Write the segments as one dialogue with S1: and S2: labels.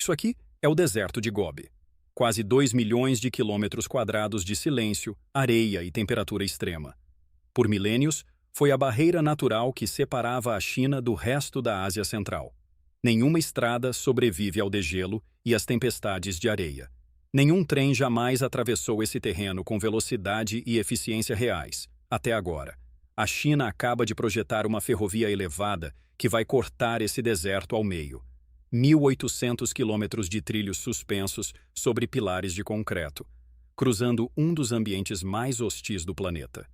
S1: Isso aqui é o deserto de Gobi. Quase 2 milhões de quilômetros quadrados de silêncio, areia e temperatura extrema. Por milênios, foi a barreira natural que separava a China do resto da Ásia Central. Nenhuma estrada sobrevive ao degelo e às tempestades de areia. Nenhum trem jamais atravessou esse terreno com velocidade e eficiência reais, até agora. A China acaba de projetar uma ferrovia elevada que vai cortar esse deserto ao meio. 1.800 quilômetros de trilhos suspensos sobre pilares de concreto, cruzando um dos ambientes mais hostis do planeta.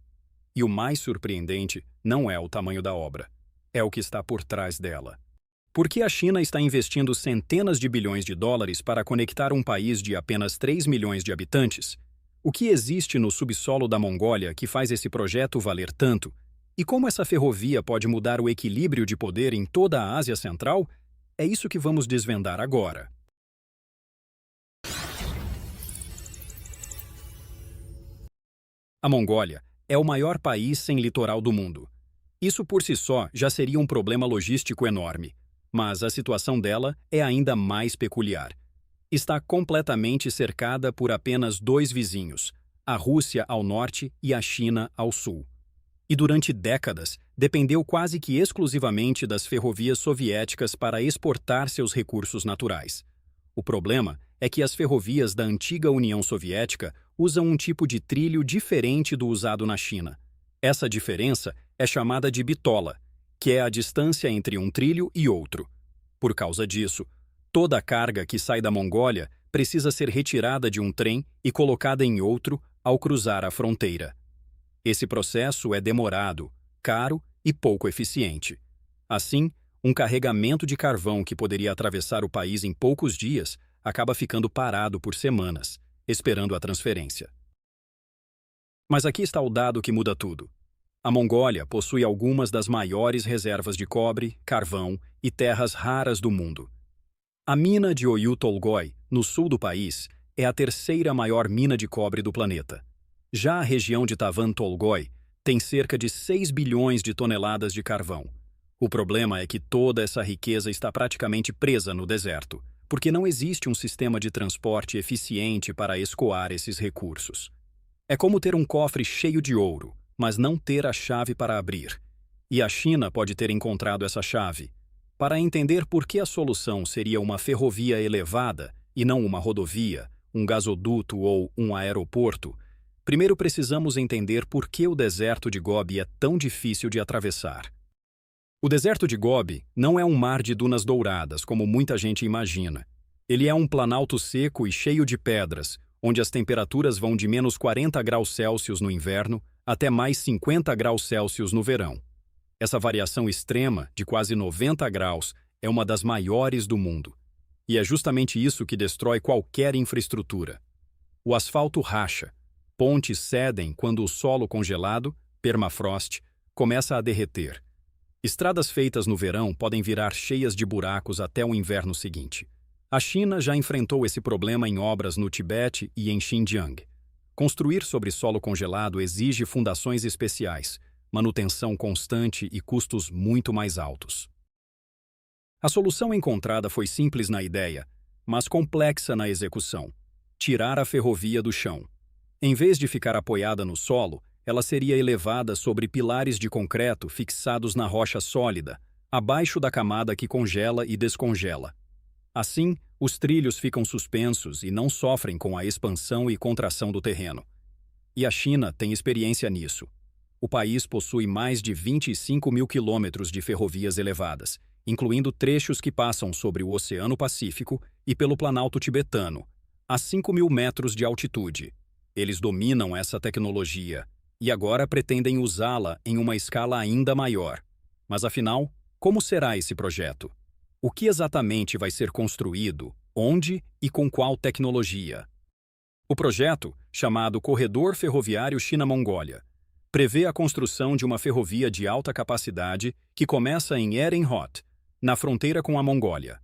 S1: E o mais surpreendente não é o tamanho da obra, é o que está por trás dela. Por que a China está investindo centenas de bilhões de dólares para conectar um país de apenas 3 milhões de habitantes? O que existe no subsolo da Mongólia que faz esse projeto valer tanto? E como essa ferrovia pode mudar o equilíbrio de poder em toda a Ásia Central? É isso que vamos desvendar agora. A Mongólia é o maior país sem litoral do mundo. Isso por si só já seria um problema logístico enorme. Mas a situação dela é ainda mais peculiar. Está completamente cercada por apenas 2 vizinhos, a Rússia ao norte e a China ao sul. E durante décadas, dependeu quase que exclusivamente das ferrovias soviéticas para exportar seus recursos naturais. O problema é que as ferrovias da antiga União Soviética usam um tipo de trilho diferente do usado na China. Essa diferença é chamada de bitola, que é a distância entre um trilho e outro. Por causa disso, toda a carga que sai da Mongólia precisa ser retirada de um trem e colocada em outro ao cruzar a fronteira. Esse processo é demorado, caro e pouco eficiente. Assim, um carregamento de carvão que poderia atravessar o país em poucos dias acaba ficando parado por semanas, esperando a transferência. Mas aqui está o dado que muda tudo. A Mongólia possui algumas das maiores reservas de cobre, carvão e terras raras do mundo. A mina de Oyu Tolgoi, no sul do país, é a terceira maior mina de cobre do planeta. Já a região de Tavan Tolgoi tem cerca de 6 bilhões de toneladas de carvão. O problema é que toda essa riqueza está praticamente presa no deserto, porque não existe um sistema de transporte eficiente para escoar esses recursos. É como ter um cofre cheio de ouro, mas não ter a chave para abrir. E a China pode ter encontrado essa chave. Para entender por que a solução seria uma ferrovia elevada e não uma rodovia, um gasoduto ou um aeroporto, primeiro precisamos entender por que o deserto de Gobi é tão difícil de atravessar. O deserto de Gobi não é um mar de dunas douradas, como muita gente imagina. Ele é um planalto seco e cheio de pedras, onde as temperaturas vão de menos 40 graus Celsius no inverno até mais 50 graus Celsius no verão. Essa variação extrema, de quase 90 graus, é uma das maiores do mundo. E é justamente isso que destrói qualquer infraestrutura. O asfalto racha, pontes cedem quando o solo congelado, permafrost, começa a derreter. Estradas feitas no verão podem virar cheias de buracos até o inverno seguinte. A China já enfrentou esse problema em obras no Tibete e em Xinjiang. Construir sobre solo congelado exige fundações especiais, manutenção constante e custos muito mais altos. A solução encontrada foi simples na ideia, mas complexa na execução: tirar a ferrovia do chão. Em vez de ficar apoiada no solo, ela seria elevada sobre pilares de concreto fixados na rocha sólida, abaixo da camada que congela e descongela. Assim, os trilhos ficam suspensos e não sofrem com a expansão e contração do terreno. E a China tem experiência nisso. O país possui mais de 25 mil quilômetros de ferrovias elevadas, incluindo trechos que passam sobre o Oceano Pacífico e pelo Planalto Tibetano, a 5 mil metros de altitude. Eles dominam essa tecnologia e agora pretendem usá-la em uma escala ainda maior. Mas afinal, como será esse projeto? O que exatamente vai ser construído, onde e com qual tecnologia? O projeto, chamado Corredor Ferroviário China-Mongólia, prevê a construção de uma ferrovia de alta capacidade que começa em Erenhot, na fronteira com a Mongólia.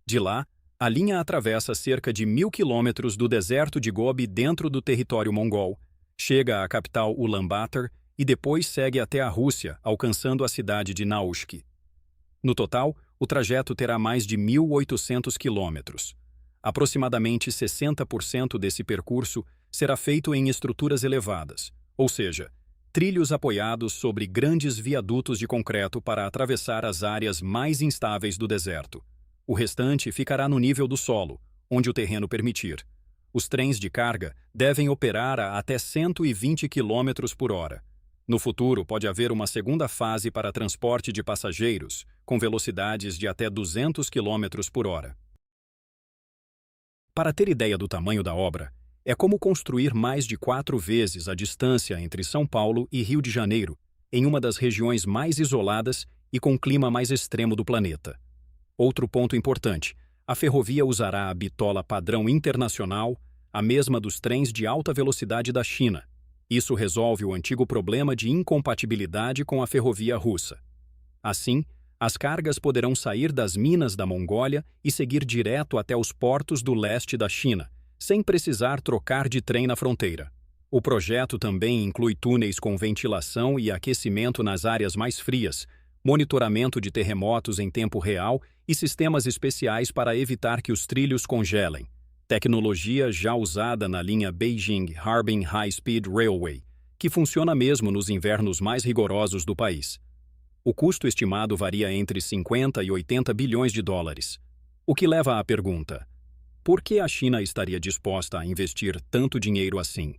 S1: De lá, a linha atravessa cerca de 1.000 quilômetros do deserto de Gobi dentro do território mongol, chega à capital Ulaanbaatar e depois segue até a Rússia, alcançando a cidade de Naushki. No total, o trajeto terá mais de 1.800 quilômetros. Aproximadamente 60% desse percurso será feito em estruturas elevadas, ou seja, trilhos apoiados sobre grandes viadutos de concreto para atravessar as áreas mais instáveis do deserto. O restante ficará no nível do solo, onde o terreno permitir. Os trens de carga devem operar a até 120 km por hora. No futuro, pode haver uma segunda fase para transporte de passageiros, com velocidades de até 200 km por hora. Para ter ideia do tamanho da obra, é como construir mais de 4 vezes a distância entre São Paulo e Rio de Janeiro, em uma das regiões mais isoladas e com clima mais extremo do planeta. Outro ponto importante: a ferrovia usará a bitola padrão internacional, a mesma dos trens de alta velocidade da China. Isso resolve o antigo problema de incompatibilidade com a ferrovia russa. Assim, as cargas poderão sair das minas da Mongólia e seguir direto até os portos do leste da China, sem precisar trocar de trem na fronteira. O projeto também inclui túneis com ventilação e aquecimento nas áreas mais frias, monitoramento de terremotos em tempo real e sistemas especiais para evitar que os trilhos congelem. Tecnologia já usada na linha Beijing-Harbin High Speed Railway, que funciona mesmo nos invernos mais rigorosos do país. O custo estimado varia entre 50 e 80 bilhões de dólares. O que leva à pergunta: por que a China estaria disposta a investir tanto dinheiro assim?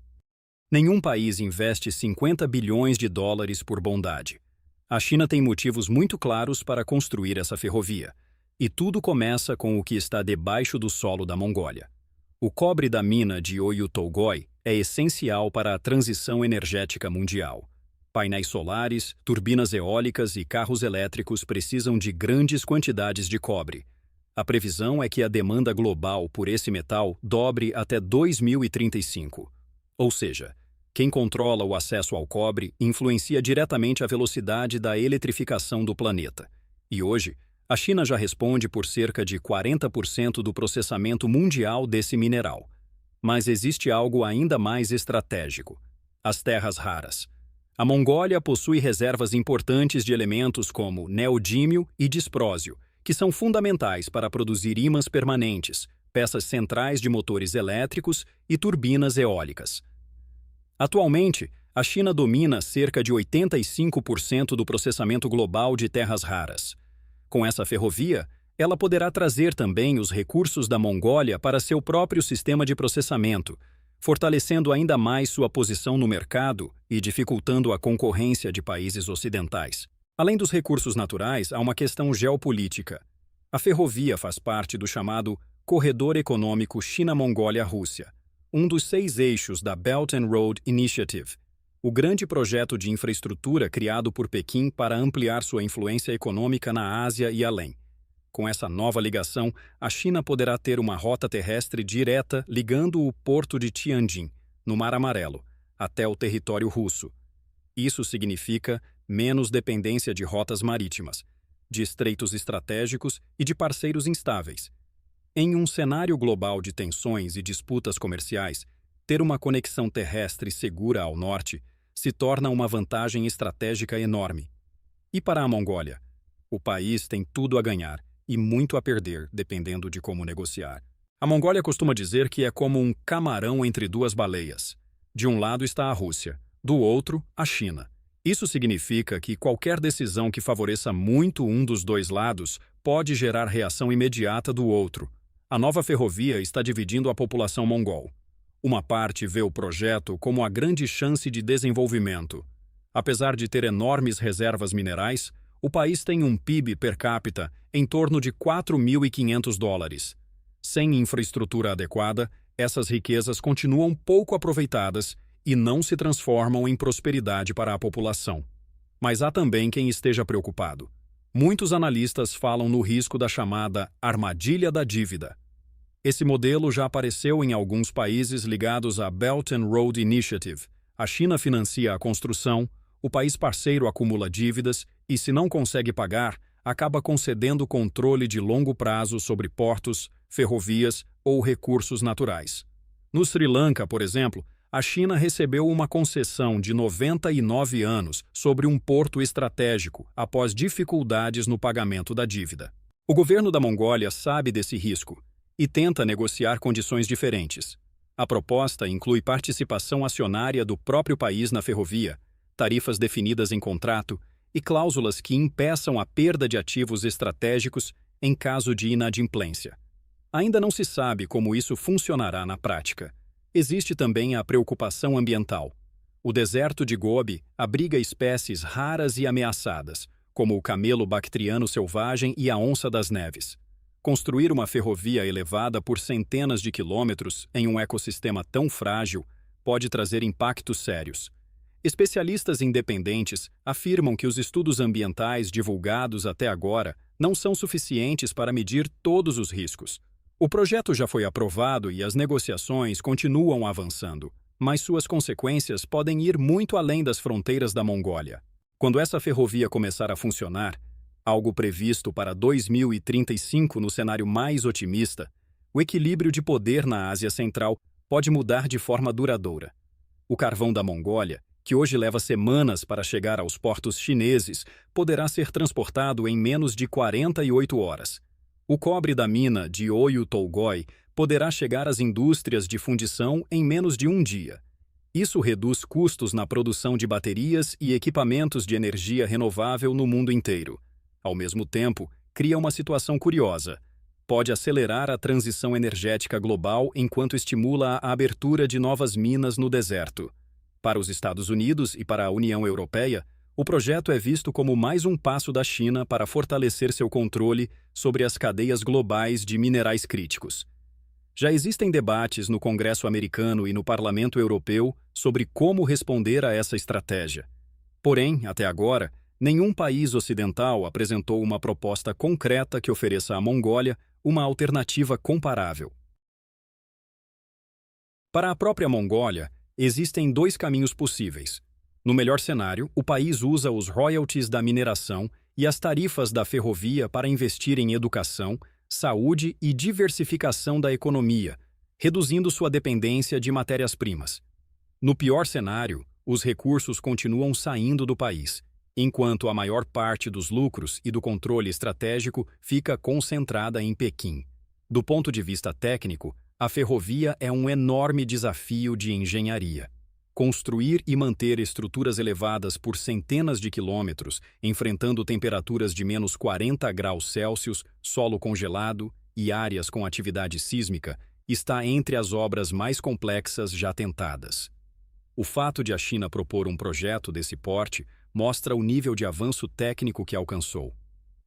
S1: Nenhum país investe 50 bilhões de dólares por bondade. A China tem motivos muito claros para construir essa ferrovia, e tudo começa com o que está debaixo do solo da Mongólia. O cobre da mina de Oyu Tolgoi é essencial para a transição energética mundial. Painéis solares, turbinas eólicas e carros elétricos precisam de grandes quantidades de cobre. A previsão é que a demanda global por esse metal dobre até 2035. Ou seja, quem controla o acesso ao cobre influencia diretamente a velocidade da eletrificação do planeta. E hoje, a China já responde por cerca de 40% do processamento mundial desse mineral. Mas existe algo ainda mais estratégico: as terras raras. A Mongólia possui reservas importantes de elementos como neodímio e disprósio, que são fundamentais para produzir ímãs permanentes, peças centrais de motores elétricos e turbinas eólicas. Atualmente, a China domina cerca de 85% do processamento global de terras raras. Com essa ferrovia, ela poderá trazer também os recursos da Mongólia para seu próprio sistema de processamento, fortalecendo ainda mais sua posição no mercado e dificultando a concorrência de países ocidentais. Além dos recursos naturais, há uma questão geopolítica. A ferrovia faz parte do chamado Corredor Econômico China-Mongólia-Rússia, um dos 6 eixos da Belt and Road Initiative, o grande projeto de infraestrutura criado por Pequim para ampliar sua influência econômica na Ásia e além. Com essa nova ligação, a China poderá ter uma rota terrestre direta ligando o porto de Tianjin, no Mar Amarelo, até o território russo. Isso significa menos dependência de rotas marítimas, de estreitos estratégicos e de parceiros instáveis. Em um cenário global de tensões e disputas comerciais, ter uma conexão terrestre segura ao norte se torna uma vantagem estratégica enorme. E para a Mongólia? O país tem tudo a ganhar e muito a perder, dependendo de como negociar. A Mongólia costuma dizer que é como um camarão entre 2 baleias. De um lado está a Rússia, do outro, a China. Isso significa que qualquer decisão que favoreça muito um dos 2 lados pode gerar reação imediata do outro. A nova ferrovia está dividindo a população mongol. Uma parte vê o projeto como a grande chance de desenvolvimento. Apesar de ter enormes reservas minerais, o país tem um PIB per capita em torno de 4.500 dólares. Sem infraestrutura adequada, essas riquezas continuam pouco aproveitadas e não se transformam em prosperidade para a população. Mas há também quem esteja preocupado. Muitos analistas falam no risco da chamada armadilha da dívida. Esse modelo já apareceu em alguns países ligados à Belt and Road Initiative. A China financia a construção, o país parceiro acumula dívidas e, se não consegue pagar, acaba concedendo controle de longo prazo sobre portos, ferrovias ou recursos naturais. No Sri Lanka, por exemplo, a China recebeu uma concessão de 99 anos sobre um porto estratégico após dificuldades no pagamento da dívida. O governo da Mongólia sabe desse risco e tenta negociar condições diferentes. A proposta inclui participação acionária do próprio país na ferrovia, tarifas definidas em contrato e cláusulas que impeçam a perda de ativos estratégicos em caso de inadimplência. Ainda não se sabe como isso funcionará na prática. Existe também a preocupação ambiental. O deserto de Gobi abriga espécies raras e ameaçadas, como o camelo bactriano selvagem e a onça das neves. Construir uma ferrovia elevada por centenas de quilômetros em um ecossistema tão frágil pode trazer impactos sérios. Especialistas independentes afirmam que os estudos ambientais divulgados até agora não são suficientes para medir todos os riscos. O projeto já foi aprovado e as negociações continuam avançando, mas suas consequências podem ir muito além das fronteiras da Mongólia. Quando essa ferrovia começar a funcionar, algo previsto para 2035 no cenário mais otimista, o equilíbrio de poder na Ásia Central pode mudar de forma duradoura. O carvão da Mongólia, que hoje leva semanas para chegar aos portos chineses, poderá ser transportado em menos de 48 horas. O cobre da mina de Oyu Tolgoi poderá chegar às indústrias de fundição em menos de um dia. Isso reduz custos na produção de baterias e equipamentos de energia renovável no mundo inteiro. Ao mesmo tempo, cria uma situação curiosa. Pode acelerar a transição energética global enquanto estimula a abertura de novas minas no deserto. Para os Estados Unidos e para a União Europeia, o projeto é visto como mais um passo da China para fortalecer seu controle sobre as cadeias globais de minerais críticos. Já existem debates no Congresso americano e no Parlamento Europeu sobre como responder a essa estratégia. Porém, até agora, nenhum país ocidental apresentou uma proposta concreta que ofereça à Mongólia uma alternativa comparável. Para a própria Mongólia, existem dois caminhos possíveis. No melhor cenário, o país usa os royalties da mineração e as tarifas da ferrovia para investir em educação, saúde e diversificação da economia, reduzindo sua dependência de matérias-primas. No pior cenário, os recursos continuam saindo do país, enquanto a maior parte dos lucros e do controle estratégico fica concentrada em Pequim. Do ponto de vista técnico, a ferrovia é um enorme desafio de engenharia. Construir e manter estruturas elevadas por centenas de quilômetros, enfrentando temperaturas de menos 40 graus Celsius, solo congelado e áreas com atividade sísmica, está entre as obras mais complexas já tentadas. O fato de a China propor um projeto desse porte mostra o nível de avanço técnico que alcançou.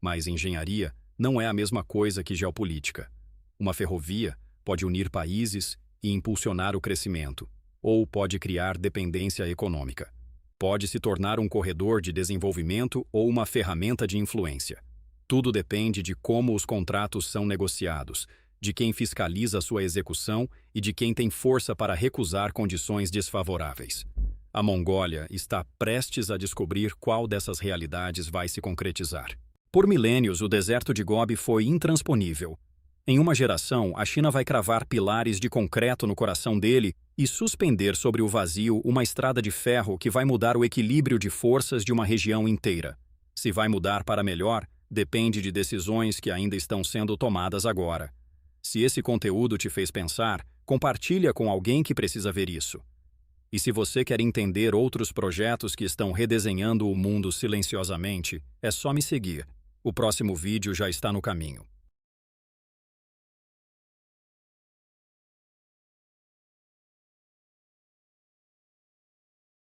S1: Mas engenharia não é a mesma coisa que geopolítica. Uma ferrovia pode unir países e impulsionar o crescimento, ou pode criar dependência econômica. Pode se tornar um corredor de desenvolvimento ou uma ferramenta de influência. Tudo depende de como os contratos são negociados, de quem fiscaliza sua execução e de quem tem força para recusar condições desfavoráveis. A Mongólia está prestes a descobrir qual dessas realidades vai se concretizar. Por milênios, o deserto de Gobi foi intransponível. Em uma geração, a China vai cravar pilares de concreto no coração dele e suspender sobre o vazio uma estrada de ferro que vai mudar o equilíbrio de forças de uma região inteira. Se vai mudar para melhor, depende de decisões que ainda estão sendo tomadas agora. Se esse conteúdo te fez pensar, compartilha com alguém que precisa ver isso. E se você quer entender outros projetos que estão redesenhando o mundo silenciosamente, é só me seguir. O próximo vídeo já está no caminho.